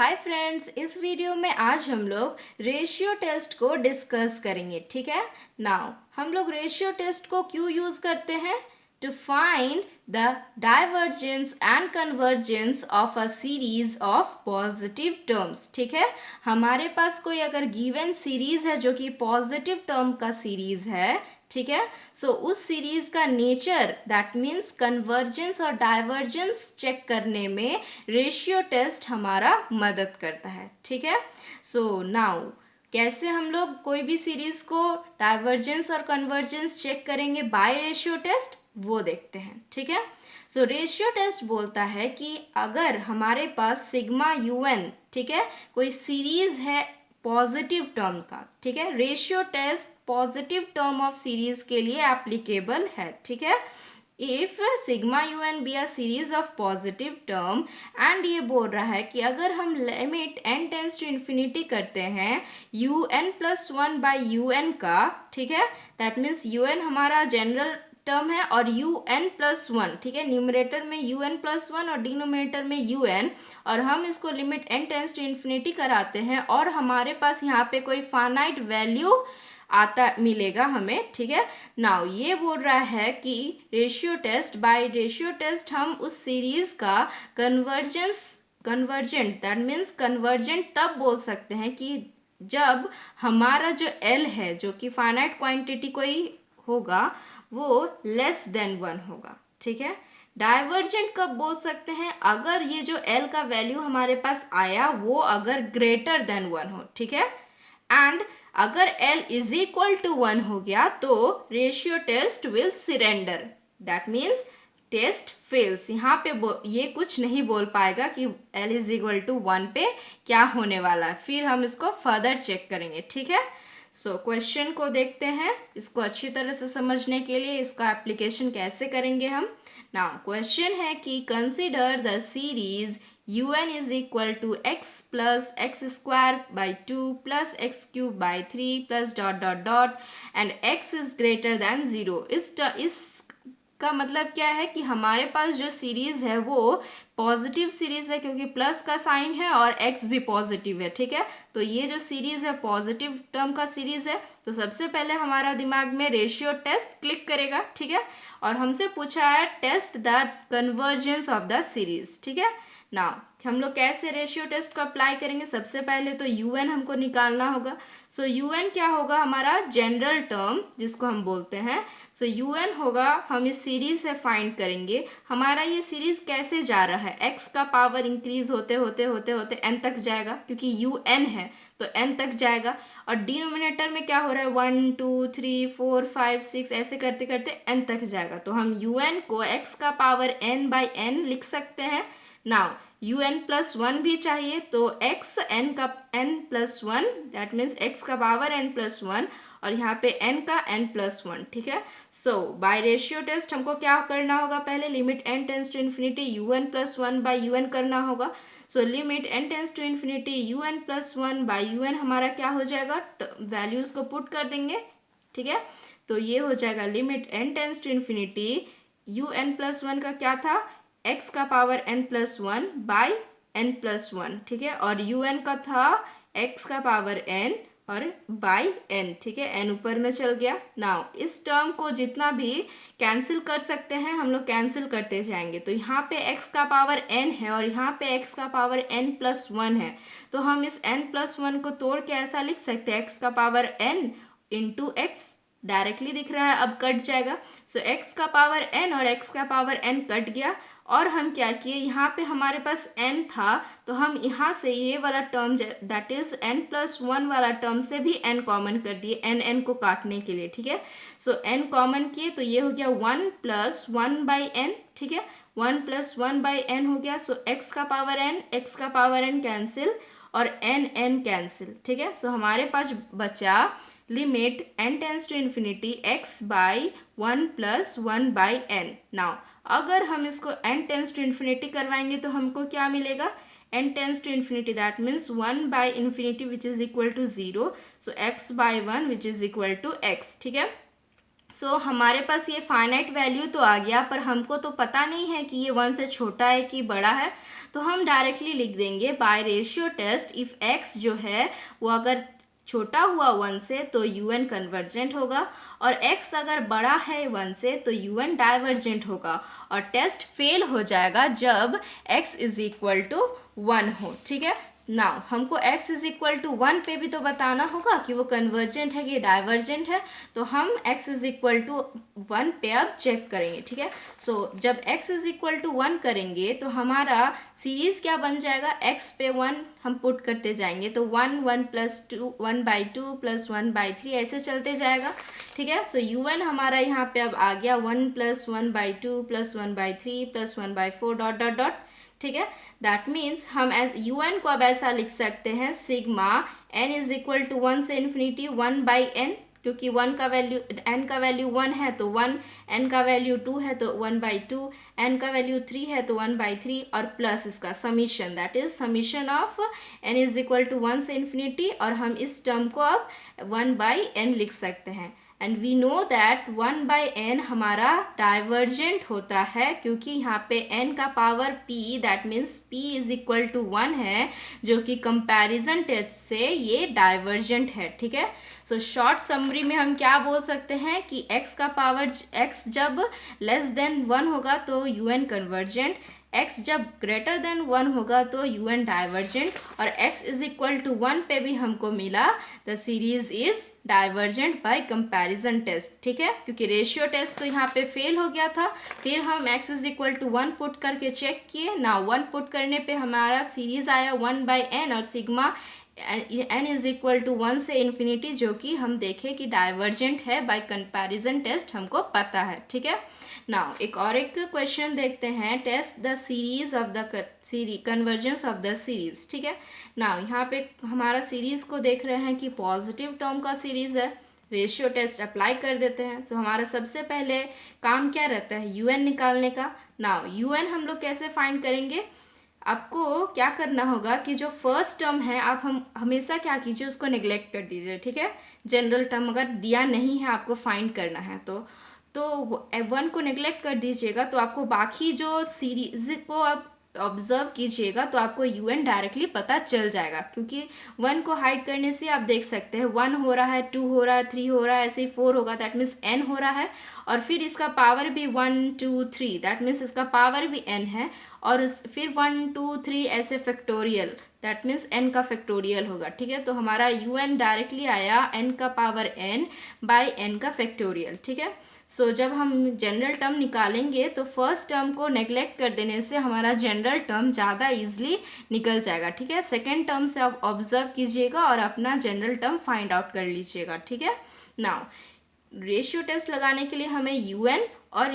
Hi friends, इस video में आज हम लोग रेशियो टेस्ट को डिस्कस करेंगे। ठीक है। नाउ हम लोग रेशियो टेस्ट को क्यों यूज करते हैं? To find the divergence and convergence of a series of positive terms. ठीक है। हमारे पास कोई अगर गिवन सीरीज है जो कि पॉजिटिव टर्म का सीरीज है, ठीक है, सो उस सीरीज का नेचर दैट मीन्स कन्वर्जेंस और डाइवर्जेंस चेक करने में रेशियो टेस्ट हमारा मदद करता है। ठीक है। सो नाउ कैसे हम लोग कोई भी सीरीज को डाइवर्जेंस और कन्वर्जेंस चेक करेंगे बाय रेशियो टेस्ट, वो देखते हैं। ठीक है। सो रेशियो टेस्ट बोलता है कि अगर हमारे पास सिग्मा यू एन, ठीक है, कोई सीरीज है पॉजिटिव टर्म का, ठीक है, ratio test positive term of series के लिए एप्लीकेबल है। ठीक है। If sigma U N be a series of positive term and ये बोल रहा है कि अगर हम limit N tends to infinity करते हैं U N plus one by U N का, ठीक है, दैट मीन्स यू एन हमारा जनरल टर्म है और यू एन प्लस वन, ठीक है, न्यूमरेटर में यू एन प्लस वन और डिनोमिनेटर में यू एन, और हम इसको limit N tends to infinity कराते हैं और हमारे पास यहाँ पे कोई फाइनाइट वैल्यू आता मिलेगा हमें। ठीक है। नाउ ये बोल रहा है कि ratio test, by ratio test हम उस सीरीज का कन्वर्जेंट दैट मीन्स कन्वर्जेंट तब बोल सकते हैं कि जब हमारा जो एल है, जो कि फाइनाइट क्वांटिटी कोई होगा, वो लेस देन वन होगा। ठीक है। डाइवर्जेंट कब बोल सकते हैं? अगर ये जो एल का वैल्यू हमारे पास आया वो अगर ग्रेटर देन वन हो। ठीक है। एंड अगर L is equal to one हो गया तो ratio test will surrender, that means test fails. यहाँ पे ये कुछ नहीं बोल पाएगा कि L is equal to one पे क्या होने वाला है, फिर हम इसको फर्दर चेक करेंगे। ठीक है। सो क्वेश्चन को देखते हैं, इसको अच्छी तरह से समझने के लिए इसका एप्लीकेशन कैसे करेंगे हम। नाउ क्वेश्चन है कि consider the series un is equal to x plus x square by 2 plus x cube by 3 plus dot dot dot and x is greater than 0। इसका मतलब क्या है कि हमारे पास जो सीरीज है वो पॉजिटिव सीरीज है क्योंकि प्लस का साइन है और x भी पॉजिटिव है। ठीक है। तो ये जो सीरीज है पॉजिटिव टर्म का सीरीज है, तो सबसे पहले हमारा दिमाग में रेशियो टेस्ट क्लिक करेगा। ठीक है। और हमसे पूछा है test the convergence of the series. ठीक है। नाउ हम लोग कैसे रेशियो टेस्ट को अप्लाई करेंगे? सबसे पहले तो यू एन हमको निकालना होगा। सो यू एन क्या होगा? हमारा जनरल टर्म जिसको हम बोलते हैं। सो यू एन होगा, हम इस सीरीज से फाइंड करेंगे हमारा ये सीरीज कैसे जा रहा है। एक्स का पावर इंक्रीज होते होते होते होते एन तक जाएगा क्योंकि यू एन है तो एन तक जाएगा, और डिनोमिनेटर में क्या हो रहा है 1 2 3 4 5 6 ऐसे करते करते एन तक जाएगा। तो हम यू एन को एक्स का पावर एन बाई एन लिख सकते हैं। Now U N plus one भी चाहिए तो एक्स एन का N plus one, that means X का पावर एन प्लस वन और यहाँ पे एन का एन प्लस वन। ठीक है। सो बाय रेशियो टेस्ट हमको क्या करना होगा? पहले limit N tends to infinity U N plus one by U N करना होगा। So limit N tends to infinity U N plus one by U N हमारा क्या हो जाएगा? वैल्यूज को पुट कर देंगे। ठीक है। तो ये हो जाएगा limit N tends to infinity U N plus one का क्या था? x का power n plus one by N plus one. ठीक है। और यू एन का था x का पावर n और बाई n। ठीक है। n ऊपर में चल गया। नाउ इस टर्म को जितना भी कैंसिल कर सकते हैं हम लोग कैंसिल करते जाएंगे। तो यहाँ पे x का पावर n है और यहाँ पे x का पावर n प्लस वन है, तो हम इस n प्लस वन को तोड़ के ऐसा लिख सकते हैं x का power n into x, directly दिख रहा है, अब कट जाएगा। सो x का पावर n और x का पावर n कट गया, और हम क्या किए, यहाँ पे हमारे पास n था तो हम यहाँ से ये वाला term that is n plus one वाला टर्म से भी n कॉमन कर दिए n को काटने के लिए। ठीक है। सो n कॉमन किए तो ये हो गया 1 प्लस वन बाई एन। ठीक है। 1 प्लस वन बाई एन हो गया। सो x का पावर n कैंसिल और n कैंसिल। ठीक है। सो हमारे पास बचा limit n tends to infinity x by 1 plus one by N. Now अगर हम इसको n टेंस टू इन्फिनिटी करवाएंगे तो हमको क्या मिलेगा? n tends to infinity that means 1 by infinity which is equal to 0। So x by one which is equal to x। ठीक है। हमारे पास ये फाइनाइट वैल्यू तो आ गया, पर हमको तो पता नहीं है कि ये 1 से छोटा है कि बड़ा है। तो हम डायरेक्टली लिख देंगे by ratio test if x जो है वो अगर छोटा हुआ 1 से तो un कन्वर्जेंट होगा, और x अगर बड़ा है 1 से तो un डाइवर्जेंट होगा, और टेस्ट फेल हो जाएगा जब x इज इक्वल टू 1 हो। ठीक है, नाउ हमको x इज इक्वल टू 1 पे भी तो बताना होगा कि वो कन्वर्जेंट है कि डाइवर्जेंट है। तो हम x इज इक्वल टू 1 पे अब चेक करेंगे। ठीक है, जब x इज इक्वल टू 1 करेंगे तो हमारा सीरीज क्या बन जाएगा, x पे 1 हम पुट करते जाएंगे तो 1 1 प्लस 2 1/2 प्लस 1/3 ऐसे चलते जाएगा। ठीक है, un हमारा यहाँ पे अब आ गया 1 plus 1/2 plus 1/3 plus 1/4 dot dot dot. ठीक है, दैट मीन्स हम एज un को अब ऐसा लिख सकते हैं sigma n is equal to 1 से इन्फिनिटी 1/n, क्योंकि 1 का वैल्यू n का वैल्यू 1 है तो 1, n का वैल्यू 2 है तो 1/2, n का वैल्यू 3 है तो 1/3, और प्लस इसका summation, that is summation of n is equal to 1 से इन्फिनिटी, और हम इस टर्म को अब 1/n लिख सकते हैं। And we know that 1/n हमारा डाइवर्जेंट होता है, क्योंकि यहाँ पे n का power p, that means p is equal to 1 है, जो कि कंपैरिजन टेस्ट से ये डाइवर्जेंट है। ठीक है, शॉर्ट समरी में हम क्या बोल सकते हैं कि x का पावर x जब लेस देन 1 होगा तो un कन्वर्जेंट, x जब ग्रेटर देन 1 होगा तो un डाइवर्जेंट, और x इज इक्वल टू 1 पे भी हमको मिला the series is divergent by comparison test. ठीक है, क्योंकि रेशियो टेस्ट तो यहाँ पे फेल हो गया था, फिर हम x is equal to 1 put करके चेक किए ना, 1 पुट करने पे हमारा सीरीज आया 1/n और sigma n is equal to 1 से इन्फिनिटी, जो कि हम देखें कि डाइवर्जेंट है बाय कंपैरिजन टेस्ट हमको पता है। ठीक है, नाउ एक क्वेश्चन देखते हैं, test the series of the convergence of the series. ठीक है, नाउ यहाँ पे हमारा सीरीज को देख रहे हैं कि पॉजिटिव टर्म का सीरीज है, रेशियो टेस्ट अप्लाई कर देते हैं। तो हमारा सबसे पहले काम क्या रहता है, un निकालने का। नाउ un हम लोग कैसे फाइंड करेंगे, आपको क्या करना होगा कि जो फर्स्ट टर्म है आप हम हमेशा क्या कीजिए, उसको नेग्लेक्ट कर दीजिए। ठीक है, जनरल टर्म अगर दिया नहीं है आपको फाइंड करना है तो 1 को नेग्लेक्ट कर दीजिएगा, तो आपको बाकी जो सीरीज को आप ऑब्जर्व कीजिएगा तो आपको un डायरेक्टली पता चल जाएगा, क्योंकि 1 को हाइड करने से आप देख सकते हैं 1 हो रहा है, 2 हो रहा है, 3 हो रहा है, ऐसे ही 4 होगा, दैट मीन्स n हो रहा है, और फिर इसका पावर भी 1 2 3, दैट मीन्स इसका पावर भी n है, और फिर 1 2 3 ऐसे फैक्टोरियल, दैट मीन्स n का फैक्टोरियल होगा। ठीक है, तो हमारा un डायरेक्टली आया n का पावर n बाय n का फैक्टोरियल। ठीक है, जब हम जनरल टर्म निकालेंगे तो फर्स्ट टर्म को नेग्लेक्ट कर देने से हमारा जनरल टर्म ज़्यादा इजीली निकल जाएगा। ठीक है, सेकेंड टर्म से आप ऑब्जर्व कीजिएगा और अपना जनरल टर्म फाइंड आउट कर लीजिएगा। ठीक है, नाउ रेशियो टेस्ट लगाने के लिए हमें un और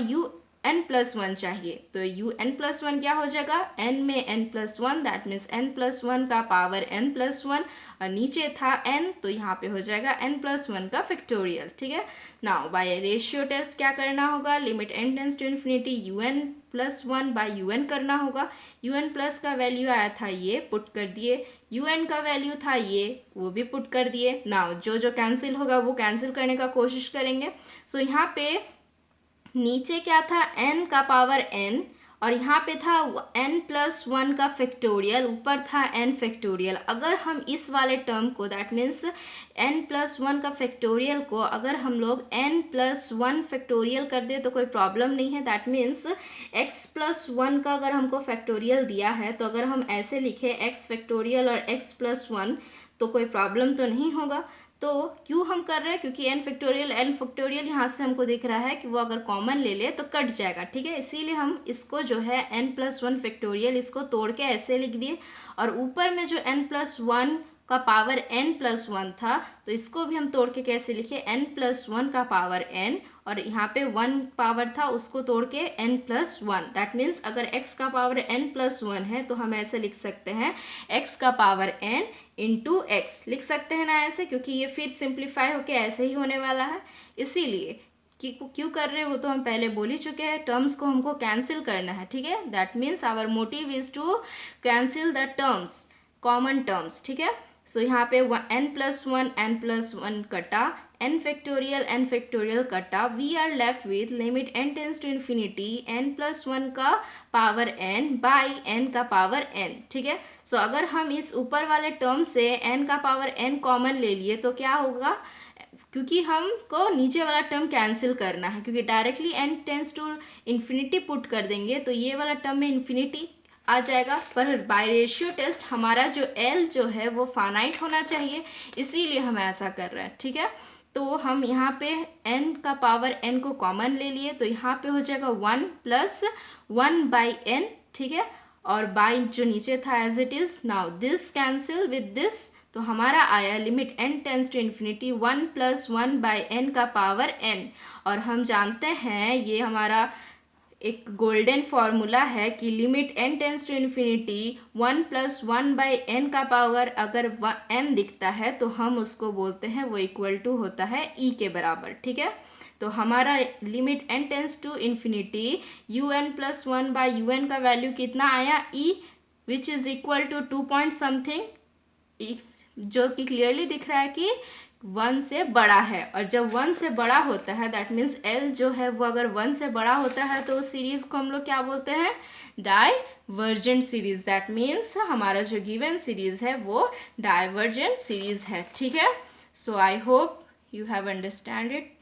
un+1 चाहिए, तो un+1 क्या हो जाएगा, n में n+1, दैट मीन्स n+1 का पावर n+1, और नीचे था n तो यहाँ पे हो जाएगा n+1 का फैक्टोरियल। ठीक है, नाउ बाय रेशियो टेस्ट क्या करना होगा, limit n tends to infinity un+1 by un करना होगा। un प्लस का वैल्यू आया था ये, पुट कर दिए, un का वैल्यू था ये, वो भी पुट कर दिए। नाउ जो कैंसिल होगा वो कैंसिल करने का कोशिश करेंगे। यहाँ पे नीचे क्या था, n का पावर n, और यहाँ पे था n+1 का फैक्टोरियल, ऊपर था n फैक्टोरियल। अगर हम इस वाले टर्म को, दैट मीन्स n+1 का फैक्टोरियल को अगर हम लोग n+1 फैक्टोरियल कर दे तो कोई प्रॉब्लम नहीं है, दैट मीन्स x+1 का अगर हमको फैक्टोरियल दिया है तो अगर हम ऐसे लिखे x फैक्टोरियल और x+1 तो कोई प्रॉब्लम तो नहीं होगा। तो क्यों हम कर रहे हैं, क्योंकि n फैक्टोरियल यहाँ से हमको दिख रहा है कि वो अगर कॉमन ले ले तो कट जाएगा। ठीक है, इसीलिए हम इसको जो है n+1 फैक्टोरियल इसको तोड़ के ऐसे लिख दिए, और ऊपर में जो n+1 का पावर n+1 था तो इसको भी हम तोड़ के कैसे लिखे, n+1 का पावर n, और यहाँ पे 1 पावर था उसको तोड़ के n+1, दैट मीन्स अगर x का पावर n+1 है तो हम ऐसे लिख सकते हैं x का पावर n इंटू x लिख सकते हैं ना ऐसे, क्योंकि ये फिर सिंप्लीफाई होके ऐसे ही होने वाला है। इसीलिए क्यों कर रहे हो तो हम पहले बोल ही चुके हैं, टर्म्स को हमको कैंसिल करना है। ठीक है, that means our motive is to cancel the terms, common terms. ठीक है, सो यहाँ पे n+1 कटा, n फैक्टोरियल कटा, we are left with limit n tends to infinity n+1 का पावर n बाई n का पावर n, ठीक है। सो अगर हम इस ऊपर वाले टर्म से n का पावर n कॉमन ले लिए तो क्या होगा, क्योंकि हमको नीचे वाला टर्म कैंसिल करना है, क्योंकि directly n tends to infinity put कर देंगे तो ये वाला टर्म में इन्फिनिटी आ जाएगा। पर बाय रेशियो टेस्ट हमारा जो l जो है वो फाइनाइट होना चाहिए, इसीलिए हम ऐसा कर रहे हैं, ठीक है। तो हम यहाँ पे n का पावर n को कॉमन ले लिए तो यहाँ पे हो जाएगा 1+1/n, ठीक है। और बाई जो नीचे था as it is, now this cancel with this, तो हमारा आया limit n tends to infinity 1+1/n का पावर n। और हम जानते हैं ये हमारा एक गोल्डन फॉर्मूला है कि limit n tends to infinity 1+1/n का पावर अगर n दिखता है तो हम उसको बोलते हैं वो इक्वल टू होता है e के बराबर, ठीक है। तो हमारा limit n tends to infinity un+1/un का वैल्यू कितना आया, e, which is equal to 2 point something, जो कि क्लियरली दिख रहा है कि 1 से बड़ा है। और जब 1 से बड़ा होता है दैट मीन्स l जो है वो अगर 1 से बड़ा होता है तो उस सीरीज़ को हम लोग क्या बोलते हैं, डाइवर्जेंट सीरीज़। दैट मीन्स हमारा जो गिवन सीरीज़ है वो डाइवर्जेंट सीरीज़ है, ठीक है। So I hope you have understand it.